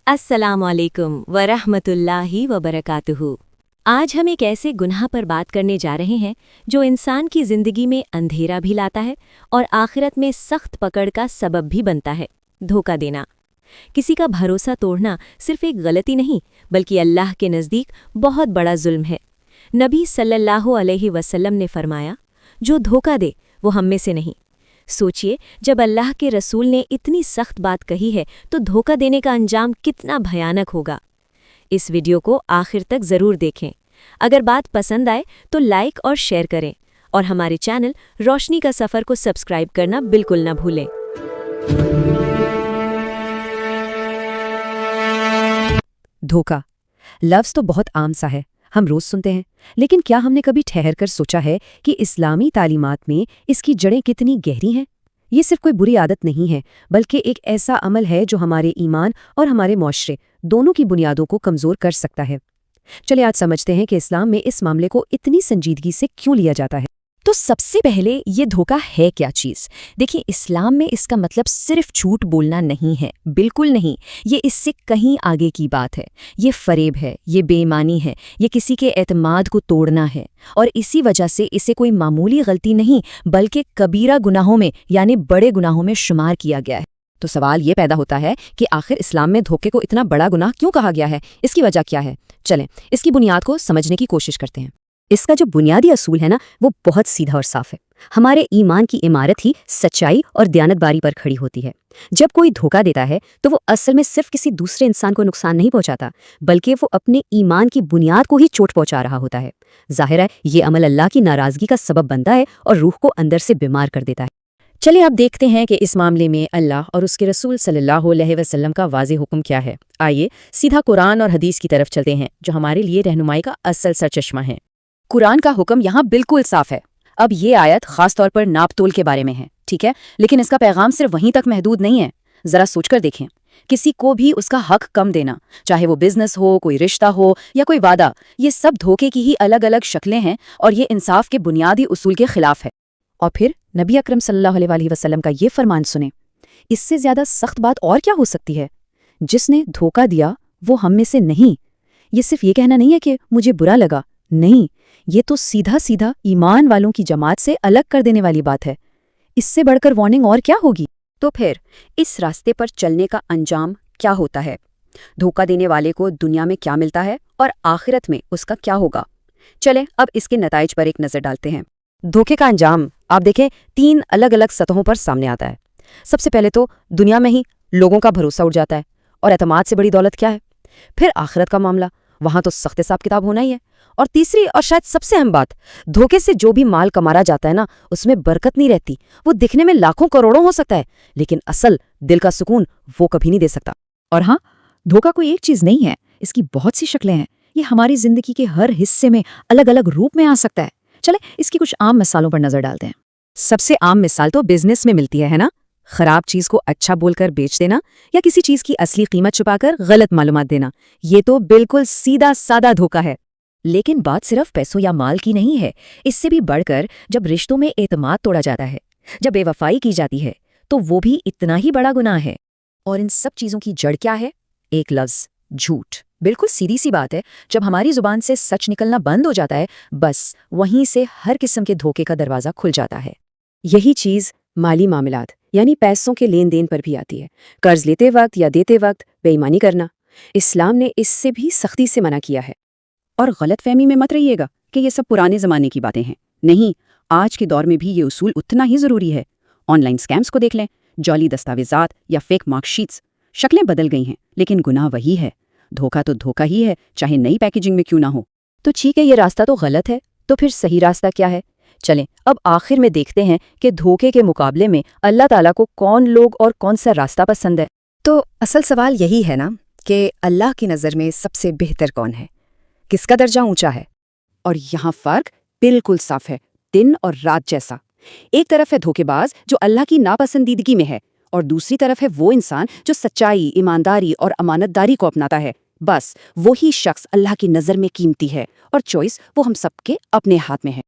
अस्सलाम वालेकुम वरहमतुल्लाहि वबरकातुहू। आज हम एक ऐसे गुनाह पर बात करने जा रहे हैं जो इंसान की ज़िंदगी में अंधेरा भी लाता है और आखिरत में सख्त पकड़ का सबब भी बनता है। धोखा देना। किसी का भरोसा तोड़ना सिर्फ एक गलती नहीं बल्कि अल्लाह के नज़दीक बहुत बड़ा जुल्म है। नबी सल्लल्लाहु अलैहि वसल्लम ने फरमाया, जो धोखा दे वो हम में से नहीं। सोचिए, जब अल्लाह के रसूल ने इतनी सख्त बात कही है तो धोखा देने का अंजाम कितना भयानक होगा। इस वीडियो को आखिर तक ज़रूर देखें। अगर बात पसंद आए तो लाइक और शेयर करें और हमारे चैनल रोशनी का सफ़र को सब्सक्राइब करना बिल्कुल न भूलें। धोखा लफ्ज़ तो बहुत आम सा है, हम रोज़ सुनते हैं, लेकिन क्या हमने कभी ठहर कर सोचा है कि इस्लामी तालीमात में इसकी जड़ें कितनी गहरी हैं? ये सिर्फ कोई बुरी आदत नहीं है, बल्कि एक ऐसा अमल है जो हमारे ईमान और हमारे मुआशरे दोनों की बुनियादों को कमज़ोर कर सकता है। चलिए आज समझते हैं कि इस्लाम में इस मामले को इतनी संजीदगी से क्यों लिया जाता है। तो सबसे पहले ये धोखा है क्या चीज़? देखिए, इस्लाम में इसका मतलब सिर्फ झूठ बोलना नहीं है, बिल्कुल नहीं। ये इससे कहीं आगे की बात है। ये फरेब है, ये बेईमानी है, ये किसी के एतमाद को तोड़ना है। और इसी वजह से इसे कोई मामूली गलती नहीं बल्कि कबीरा गुनाहों में यानी बड़े गुनाहों में शुमार किया गया है। तो सवाल ये पैदा होता है कि आखिर इस्लाम में धोखे को इतना बड़ा गुनाह क्यों कहा गया है? इसकी वजह क्या है? चलें इसकी बुनियाद को समझने की कोशिश करते हैं। इसका जो बुनियादी असूल है ना, वो बहुत सीधा और साफ है। हमारे ईमान की इमारत ही सच्चाई और दयानतबारी पर खड़ी होती है। जब कोई धोखा देता है तो वो असल में सिर्फ किसी दूसरे इंसान को नुकसान नहीं पहुंचाता, बल्कि वो अपने ईमान की बुनियाद को ही चोट पहुंचा रहा होता है। जाहिर है ये अमल अल्लाह की नाराजगी का सबब बनता है और रूह को अंदर से बीमार कर देता है। चलिए अब देखते हैं कि इस मामले में अल्लाह और उसके रसूल सल्लल्लाहु अलैहि वसल्लम का वाज़ेह हुक्म क्या है। आइए सीधा कुरान और हदीस की तरफ चलते हैं, जो हमारे लिए रहनुमाई का असल सरचश्मा है। कुरान का हुक्म यहाँ बिल्कुल साफ है। अब ये आयत खास तौर पर नाप तोल के बारे में है, ठीक है, लेकिन इसका पैगाम सिर्फ वहीं तक महदूद नहीं है। जरा सोचकर देखें, किसी को भी उसका हक कम देना, चाहे वो बिजनेस हो, कोई रिश्ता हो या कोई वादा, ये सब धोखे की ही अलग अलग शक्लें हैं और ये इंसाफ के बुनियादी उसूल के खिलाफ है। और फिर नबी अकरम सल्लल्लाहु अलैहि वसल्लम का ये फरमान सुने, इससे ज्यादा सख्त बात और क्या हो सकती है? जिसने धोखा दिया वो हम में से नहीं। ये सिर्फ ये कहना नहीं है कि मुझे बुरा लगा, नहीं, ये तो सीधा सीधा ईमान वालों की जमात से अलग कर देने वाली बात है। इससे बढ़कर वार्निंग और क्या होगी? तो फिर इस रास्ते पर चलने का अंजाम क्या होता है? धोखा देने वाले को दुनिया में क्या मिलता है और आखिरत में उसका क्या होगा? चलें अब इसके नताइज पर एक नज़र डालते हैं। धोखे का अंजाम आप देखें 3 अलग अलग सतहों पर सामने आता है। सबसे पहले तो दुनिया में ही लोगों का भरोसा उठ जाता है, और एतमाद से बड़ी दौलत क्या है? फिर आखिरत का मामला, वहां तो सख्त हिसाब किताब होना ही है। और तीसरी और शायद सबसे अहम बात, धोखे से जो भी माल कमाया जाता है ना, उसमें बरकत नहीं रहती। वो दिखने में लाखों करोड़ों हो सकता है, लेकिन असल दिल का सुकून वो कभी नहीं दे सकता। और हाँ, धोखा कोई एक चीज नहीं है, इसकी बहुत सी शक्लें हैं। ये हमारी जिंदगी के हर हिस्से में अलग अलग रूप में आ सकता है। चले इसकी कुछ आम मिसालों पर नजर डालते हैं। सबसे आम मिसाल तो बिजनेस में मिलती है ना? खराब चीज को अच्छा बोलकर बेच देना या किसी चीज की असली कीमत छुपाकर गलत मालूमात देना, ये तो बिल्कुल सीधा सादा धोखा है। लेकिन बात सिर्फ पैसों या माल की नहीं है। इससे भी बढ़कर जब रिश्तों में एतमाद तोड़ा जाता है, जब बेवफाई की जाती है, तो वो भी इतना ही बड़ा गुनाह है। और इन सब चीजों की जड़ क्या है? एक लफ्ज, झूठ। बिल्कुल सीधी सी बात है, जब हमारी जुबान से सच निकलना बंद हो जाता है, बस वहीं से हर किस्म के धोखे का दरवाजा खुल जाता है। यही चीज माली मामलात यानी पैसों के लेन देन पर भी आती है। कर्ज लेते वक्त या देते वक्त बेईमानी करना, इस्लाम ने इससे भी सख्ती से मना किया है। और गलतफहमी में मत रहिएगा कि ये सब पुराने ज़माने की बातें हैं। नहीं, आज के दौर में भी ये उसूल उतना ही ज़रूरी है। ऑनलाइन स्कैम्स को देख लें, जॉली दस्तावेजात या फेक मार्कशीट्स, शक्लें बदल गई हैं लेकिन गुनाह वही है। धोखा तो धोखा ही है, चाहे नई पैकेजिंग में क्यों ना हो। तो ठीक है, ये रास्ता तो गलत है, तो फिर सही रास्ता क्या है? चलें अब आखिर में देखते हैं कि धोखे के मुकाबले में अल्लाह ताला को कौन लोग और कौन सा रास्ता पसंद है। तो असल सवाल यही है ना कि अल्लाह की नज़र में सबसे बेहतर कौन है, किसका दर्जा ऊंचा है? और यहाँ फर्क बिल्कुल साफ है, दिन और रात जैसा। एक तरफ है धोखेबाज जो अल्लाह की नापसंदीदगी में है, और दूसरी तरफ है वो इंसान जो सच्चाई, ईमानदारी और अमानतदारी को अपनाता है। बस वही शख्स अल्लाह की नज़र में कीमती है, और चॉइस वो हम सबके अपने हाथ में है।